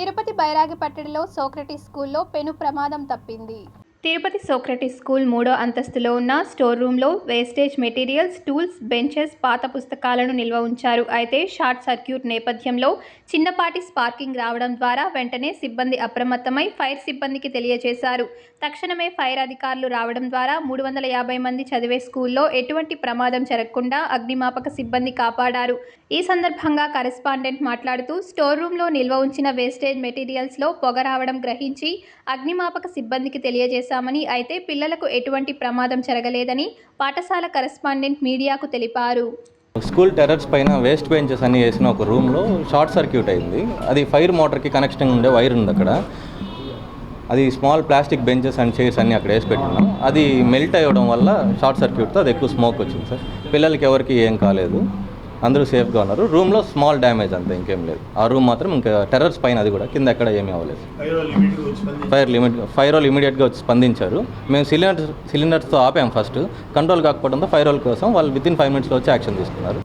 Tirupati బైరాగిపట్టణంలో Socrates స్కూల్లో పెను ప్రమాదం తప్పింది. తిరుపతి సోక్రటీస్ స్కూల్ 3వ అంతస్తులో ఉన్న స్టోర్ రూమ్లో వేస్టేజ్ మెటీరియల్స్, టూల్స్, బెంచెస్, పాత పుస్తకాలను నిల్వ ఉంచారు. అయితే షార్ట్ సర్క్యూట్ నేపథ్యంలో చిన్నపాటి స్పార్కింగ్ రావడం ద్వారా వెంటనే సిబ్బంది అప్రమత్తమై ఫైర్ సిబ్బందికి తెలియజేశారు. తక్షణమే ఫైర్ అధికారులు రావడం ద్వారా 350 మంది చదివే స్కూల్లో ఎటువంటి ప్రమాదం జరగకుండా అగ్నిమాపక సిబ్బంది కాపాడారు. ఈ సందర్భంగా కరెస్పాండెంట్ మాట్లాడుతూ స్టోర్ రూమ్లో నిల్వ ఉంచిన వేస్టేజ్ మెటీరియల్స్లో పొగ రావడం గ్రహించి అగ్నిమాపక సిబ్బందికి తెలియజేశామని, అయితే పిల్లలకు ఎటువంటి ప్రమాదం జరగలేదని పాఠశాల కరెస్పాండెంట్ మీడియాకు తెలిపారు. స్కూల్ టెర్రస్ పైన వేస్ట్ బెంచెస్ అన్ని వేసిన ఒక రూమ్లో షార్ట్ సర్క్యూట్ అయింది. అది ఫైర్ మోటార్కి కనెక్షన్ ఉండే వైర్ ఉంది అక్కడ. అది small plastic benches and chairs అన్నీ అక్కడ వేసి పెట్టున్నాం. అది మెల్ట్ అవ్వడం వల్ల షార్ట్ సర్క్యూట్తో అది ఎక్కువ స్మోక్ వచ్చింది సార్. పిల్లలకి ఎవరికి ఏం కాలేదు, అందరూ సేఫ్గా ఉన్నారు. రూమ్లో స్మాల్ డ్యామేజ్ అంతా, ఇంకేం లేదు. ఆ రూమ్ మాత్రం ఇంకా టెర్రస్ పైన అది కూడా కింద ఎక్కడ ఏమీ అవ్వలేదు. ఫైర్ వాళ్ళు ఇమీడియట్గా వచ్చి స్పందించారు. మేము సిలిండర్స్తో ఆపాము ఫస్ట్. కంట్రోల్ కాకపోవడంతో ఫైర్ వాళ్ళ కోసం వాళ్ళు వితిన్ 5 minutesలో వచ్చి యాక్షన్ తీసుకున్నారు.